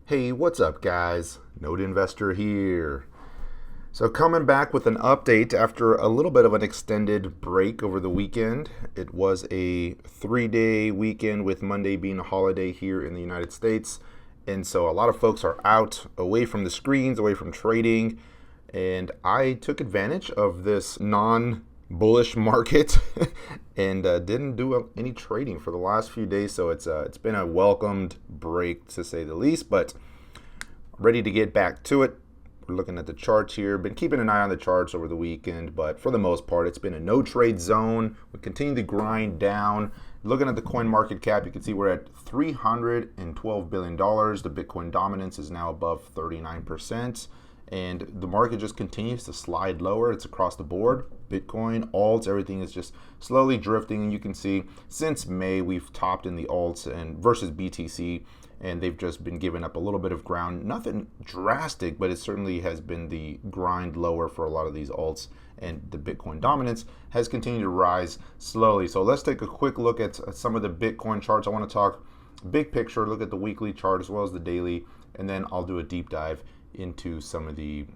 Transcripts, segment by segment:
Hey, what's up, guys? Node Investor here. So, coming back with an update after a little bit of an extended break over the weekend. It was a 3-day weekend with Monday being a holiday here in the United States. And so, a lot of folks are out, away from the screens, away from trading. And I took advantage of this bullish market and didn't do any trading for the last few days. So it's been a welcomed break to say the least, but ready to get back to it. We're looking at the charts here. Been keeping an eye on the charts over the weekend, but for the most part, it's been a no trade zone. We continue to grind down. Looking at the coin market cap, you can see we're at $312 billion. The Bitcoin dominance is now above 39%. And the market just continues to slide lower. It's across the board. Bitcoin, alts, everything is just slowly drifting. And you can see since May, we've topped in the alts and versus BTC, and they've just been giving up a little bit of ground. Nothing drastic, but it certainly has been the grind lower for a lot of these alts. And the Bitcoin dominance has continued to rise slowly. So let's take a quick look at some of the Bitcoin charts. I want to talk big picture, look at the weekly chart as well as the daily, and then I'll do a deep dive into some of the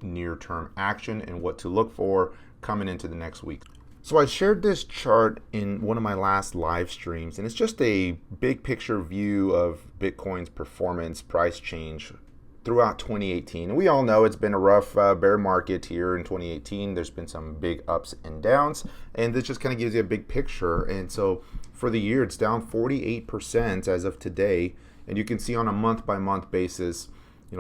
near-term action and what to look for coming into the next week. So I shared this chart in one of my last live streams, and it's just a big picture view of Bitcoin's performance, price change throughout 2018. And we all know it's been a rough bear market here in 2018. There's been some big ups and downs, and this just kind of gives you a big picture. And so for the year, it's down 48% as of today, and you can see on a month-by-month basis,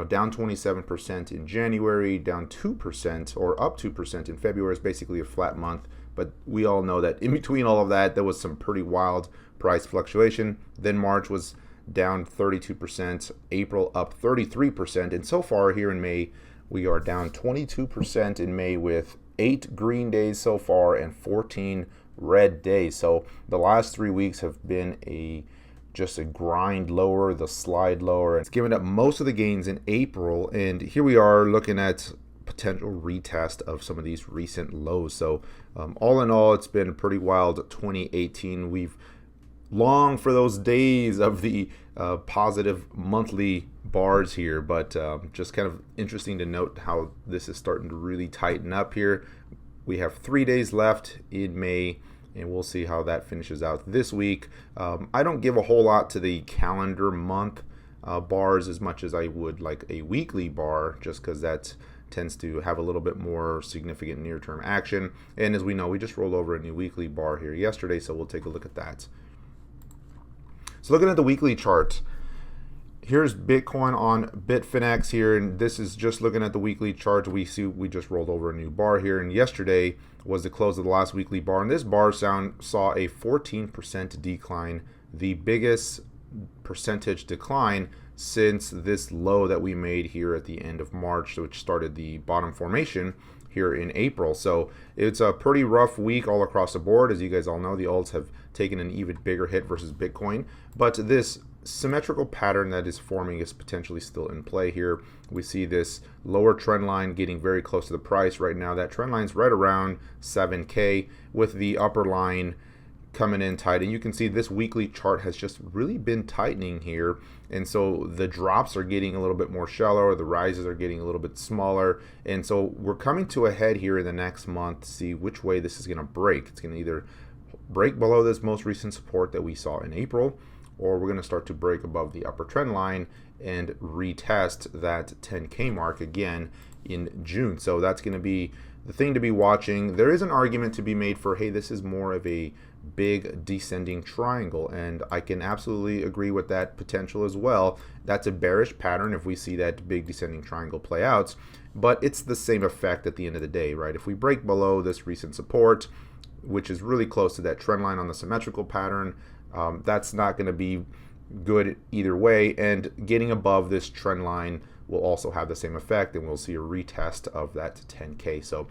down 27% in January, down 2% or up 2% in February is basically a flat month. But we all know that in between all of that, there was some pretty wild price fluctuation. Then March was down 32%, April up 33%. And so far here in May, we are down 22% in May with 8 green days so far and 14 red days. So the last 3 weeks have been just a grind lower, the slide lower. It's given up most of the gains in April, and here we are looking at potential retest of some of these recent lows. So all in all, it's been a pretty wild 2018. We've longed for those days of the positive monthly bars here, but just kind of interesting to note how this is starting to really tighten up here. We have 3 days left in May, and we'll see how that finishes out this week. I don't give a whole lot to the calendar month bars as much as I would like a weekly bar, just because that tends to have a little bit more significant near-term action. And as we know, we just rolled over a new weekly bar here yesterday, so we'll take a look at that. So looking at the weekly chart, here's Bitcoin on Bitfinex here, and this is just looking at the weekly chart. We see we just rolled over a new bar here, and yesterday was the close of the last weekly bar, and this bar saw a 14% decline, the biggest percentage decline since this low that we made here at the end of March, which started the bottom formation here in April. So it's a pretty rough week all across the board. As you guys all know, the alts have taken an even bigger hit versus Bitcoin, but this symmetrical pattern that is forming is potentially still in play here. We see this lower trend line getting very close to the price right now. That trend line is right around 7K with the upper line coming in tight, and you can see this weekly chart has just really been tightening here, and so the drops are getting a little bit more shallow, the rises are getting a little bit smaller, and so we're coming to a head here in the next month to see which way this is going to break. It's going to either break below this most recent support that we saw in April, or we're going to start to break above the upper trend line and retest that 10K mark again in June. So that's going to be the thing to be watching. There is an argument to be made for, hey, this is more of a big descending triangle, and I can absolutely agree with that potential as well. That's a bearish pattern if we see that big descending triangle play out, but it's the same effect at the end of the day, right? If we break below this recent support, which is really close to that trend line on the symmetrical pattern, that's not going to be good either way, and getting above this trend line will also have the same effect, and we'll see a retest of that 10K. So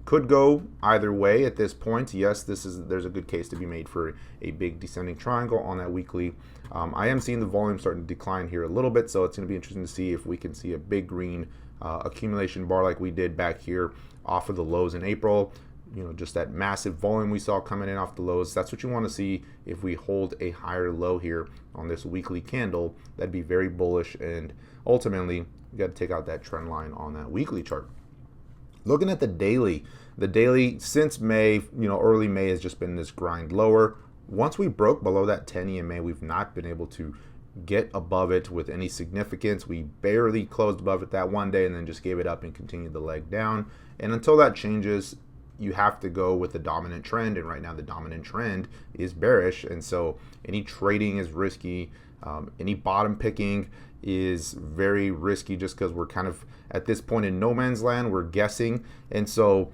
could go either way at this point. Yes, there's a good case to be made for a big descending triangle on that weekly. I am seeing the volume starting to decline here a little bit, so it's going to be interesting to see if we can see a big green accumulation bar like we did back here off of the lows in April. just that massive volume we saw coming in off the lows. That's what you want to see if we hold a higher low here on this weekly candle. That'd be very bullish, and ultimately you got to take out that trend line on that weekly chart. Looking at the daily since May, early May has just been this grind lower. Once we broke below that 10 EMA, we've not been able to get above it with any significance. We barely closed above it that one day and then just gave it up and continued the leg down. And until that changes, you have to go with the dominant trend, and right now the dominant trend is bearish, and so any trading is risky. Any bottom picking is very risky, just because we're kind of at this point in no man's land. We're guessing, and so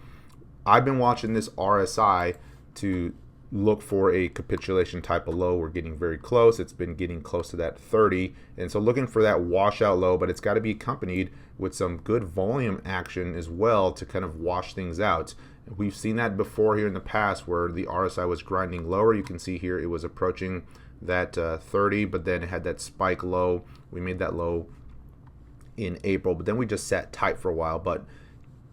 I've been watching this RSI to look for a capitulation type of low. We're getting very close. It's been getting close to that 30, and so looking for that washout low, but it's got to be accompanied with some good volume action as well to kind of wash things out. We've seen that before here in the past where the RSI was grinding lower. You can see here it was approaching that 30, but then it had that spike low. We made that low in April, but then we just sat tight for a while. But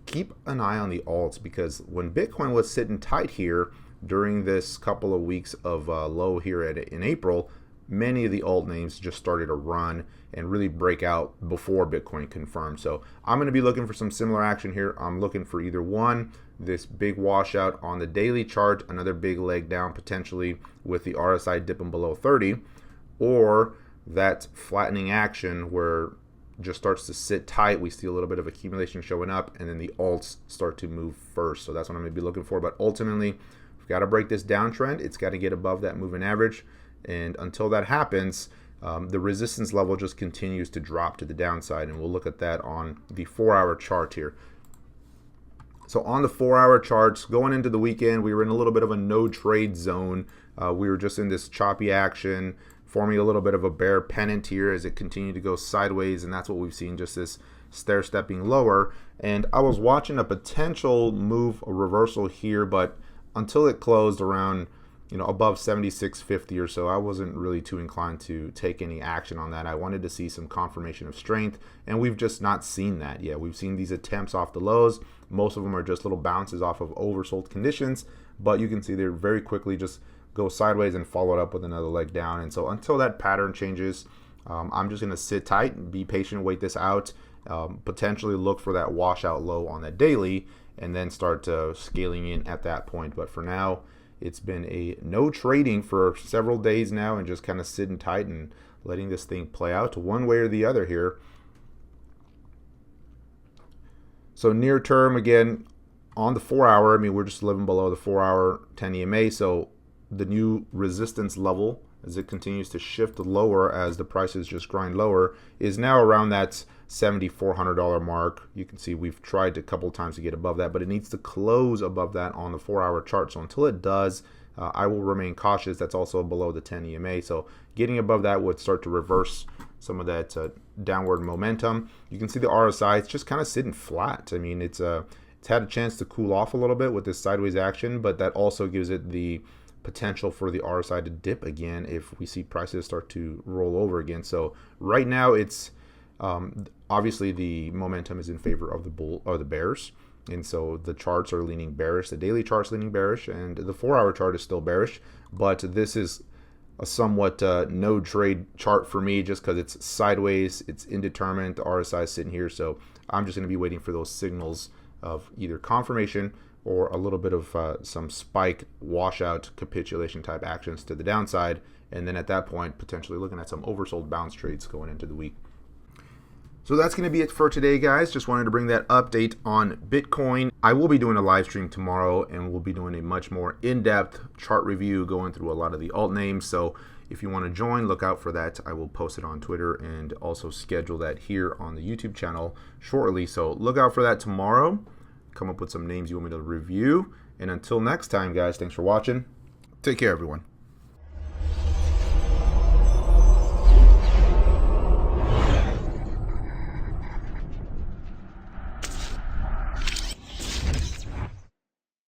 keep an eye on the alts, because when Bitcoin was sitting tight here during this couple of weeks of low here in April, many of the alt names just started to run and really break out before Bitcoin confirmed. So I'm going to be looking for some similar action here. I'm looking for either one, this big washout on the daily chart, another big leg down potentially with the RSI dipping below 30, or that flattening action where just starts to sit tight. We see a little bit of accumulation showing up, and then the alts start to move first. So that's what I'm going to be looking for. But ultimately, we've got to break this downtrend. It's got to get above that moving average. And until that happens, the resistance level just continues to drop to the downside. And we'll look at that on the 4-hour chart here. So on the 4-hour charts, going into the weekend, we were in a little bit of a no trade zone. We were just in this choppy action, forming a little bit of a bear pennant here as it continued to go sideways. And that's what we've seen, just this stair-stepping lower. And I was watching a potential move, a reversal here, but until it closed around above 76.50 or so, I wasn't really too inclined to take any action on that. I wanted to see some confirmation of strength, and we've just not seen that yet. We've seen these attempts off the lows. Most of them are just little bounces off of oversold conditions, but you can see they're very quickly just go sideways and follow it up with another leg down. And so until that pattern changes, I'm just going to sit tight and be patient, wait this out, potentially look for that washout low on that daily, and then start scaling in at that point. But for now, it's been a no trading for several days now, and just kind of sitting tight and letting this thing play out to one way or the other here. So near term, again, on the 4-hour, we're just living below the 4-hour 10 EMA. So the new resistance level, as it continues to shift lower as the prices just grind lower, is now around that $7,400 mark. You can see we've tried a couple times to get above that, but it needs to close above that on the 4-hour chart. So until it does, I will remain cautious. That's also below the 10 EMA. So getting above that would start to reverse some of that downward momentum. You can see the RSI, it's just kind of sitting flat. It's had a chance to cool off a little bit with this sideways action, but that also gives it the potential for the RSI to dip again if we see prices start to roll over again. So right now, it's obviously the momentum is in favor of the bull or the bears, and so the charts are leaning bearish. The daily chart's leaning bearish, and the 4-hour chart is still bearish. But this is a somewhat no trade chart for me, just because it's sideways, it's indeterminate. The RSI is sitting here, so I'm just going to be waiting for those signals of either confirmation or a little bit of some spike, washout, capitulation type actions to the downside, and then at that point potentially looking at some oversold bounce trades going into the week. So that's going to be it for today, guys. Just wanted to bring that update on Bitcoin. I will be doing a live stream tomorrow, and we'll be doing a much more in-depth chart review going through a lot of the alt names. So if you want to join, look out for that. I will post it on Twitter and also schedule that here on the YouTube channel shortly. So look out for that tomorrow. Come up with some names you want me to review. And until next time, guys, thanks for watching. Take care, everyone.